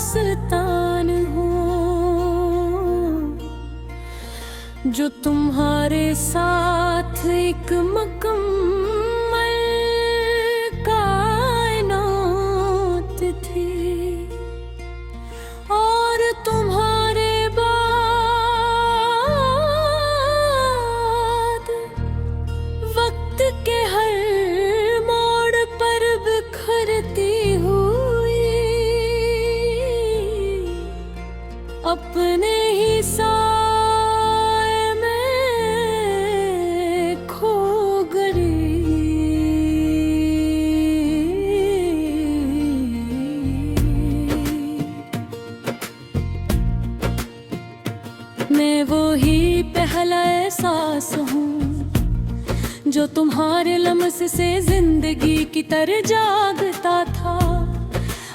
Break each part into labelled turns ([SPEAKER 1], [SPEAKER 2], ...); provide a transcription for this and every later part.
[SPEAKER 1] दास्तान हूँ जो तुम्हारे साथ एक मुकम्मल कायनात थी और तुम्हारे बाद वक्त के हर मोड़ पर बिखरती हुई अपने ही साए में खो गई। मैं वही पहला एहसास हूँ जो तुम्हारे लम्स से जिंदगी की तरह जागता था।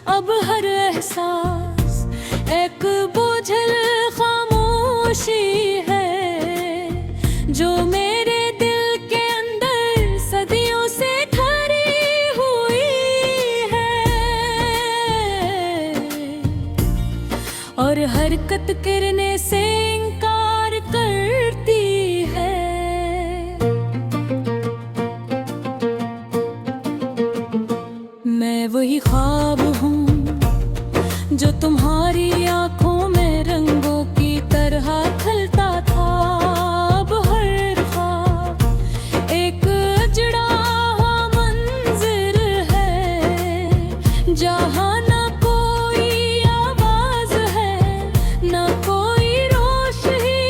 [SPEAKER 1] अब हर एहसास एक बोझल खामोशी है जो मेरे दिल के अंदर सदियों से ठहरी हुई है और हरकत करने से इनकार करती है। मैं वही ख्वाब हूँ जो तुम्हारी आंखों में रंगों की तरह खिलता था। अब हर ख्वाब एक अजड़ा हुआ मंजर है जहाँ ना कोई आवाज है ना कोई रोशनी,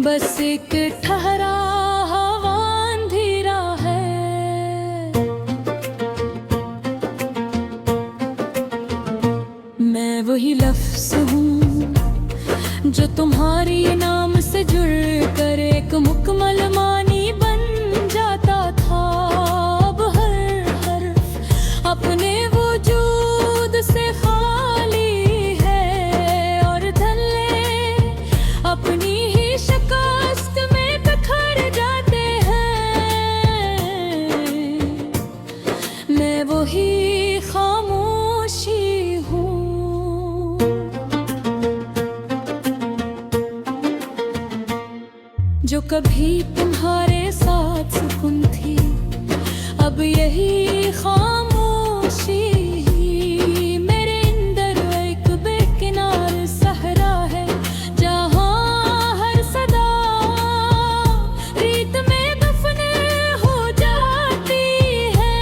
[SPEAKER 1] बस एक ठहरा हवा अंधेरा है। मैं वही लफ्ज़ हूँ जो तुम्हारी नाम से जुड़ कर एक मुकम्मल मानी बन जाता था। अब हर हर्फ अपने वजूद से खाली है और धल्ले अपनी ही शिकस्त में बिखर जाते हैं। मैं वही खामोशी हूँ जो कभी तुम्हारे साथ सुकून थी। अब यही खामोशी मेरे अंदर एक बेकिनार सहरा है जहाँ हर सदा रीत में दफन हो जाती है।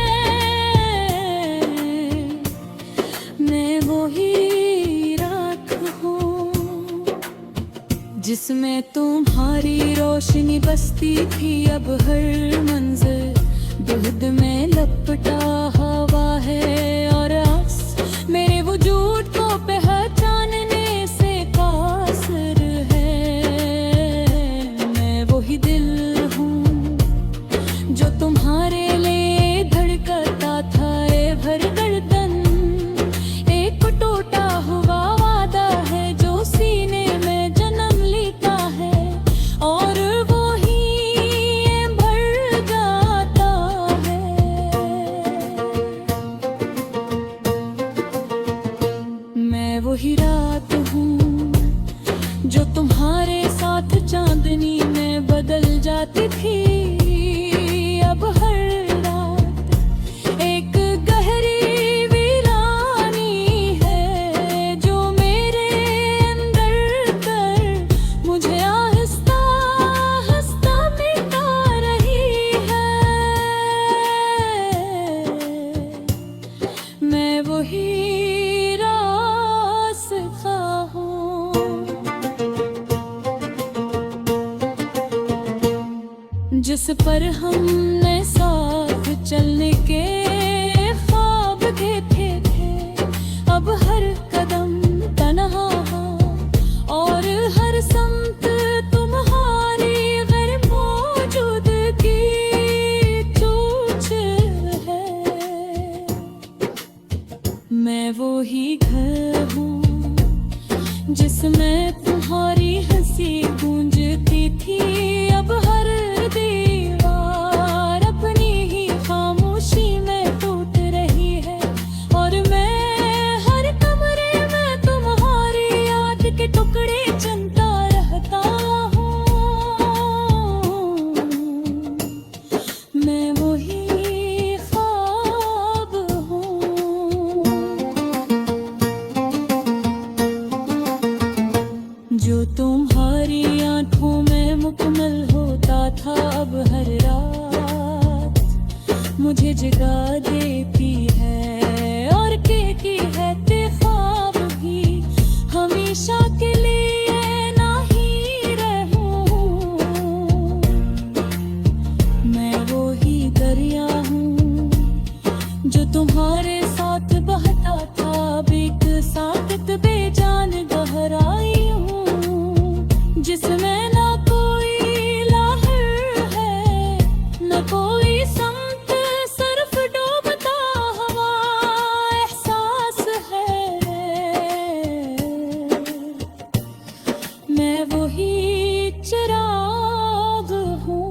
[SPEAKER 1] मैं वही राख हूँ जिसमें तुम्हारी रोशनी बसती थी। अब हर मंजर दूध में लपटा हवा है और आस मेरे वजूद को पहचानने से कासिर है। मैं वही दिल हूँ जो तुम्हारे लिए धड़कता था। ए भर गर्दन एक टूटा हुआ वादा है जो सीने में जन्म लेता है और वो ही भर जाता है। मैं वही रात हूँ जो तुम्हारे साथ चांदनी में बदल जाती थी। अब हर रात एक गहरी वीरानी है जो मेरे अंदर कर मुझे आहिस्ता आहिस्ता मिटा रही है। मैं वही रास्ता हूँ जिस पर हमने साथ चलने के ख्वाब देखे थे। अब हर कदम तन्हा और हर समत तुम्हारी गैर मौजूदगी चूच है। मैं वही घर हूँ जिसमें तुम्हारी हंसी गूंजती थी। अब हर दीवार था अब हर रात मुझे जगा देती है, और की है ते ख्वाब भी हमेशा के लिए ना ही रहूं। मैं वो ही दरिया हूँ जो तुम्हारे साथ बहता था, एक साकत बेजान गहराई हूँ जिसमें ना कोई लहर है न कोई संत, सिर्फ डूबता हवा एहसास है। मैं वही चिराग हूँ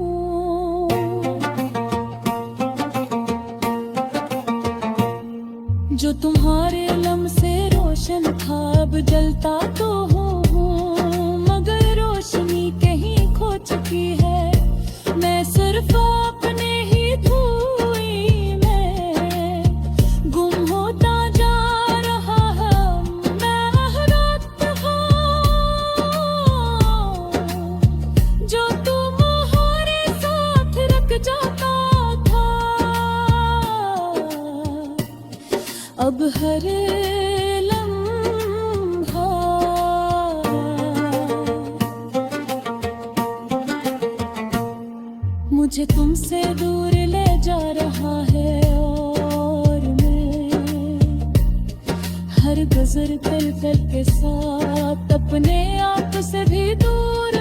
[SPEAKER 1] जो तुम्हारे लम से रोशन था, अब जलता तो हूँ मगर रोशनी कहीं खो चुकी है। मैं सिर्फ अपने ही धुएं में गुम होता जा रहा है। मैं रात हूँ जो तुम्हारे साथ रख जाता था, अब हर लम्हा मुझे तुमसे दूर ले जा रहा है, और मैं हर गुजर कर के साथ अपने आप से भी दूर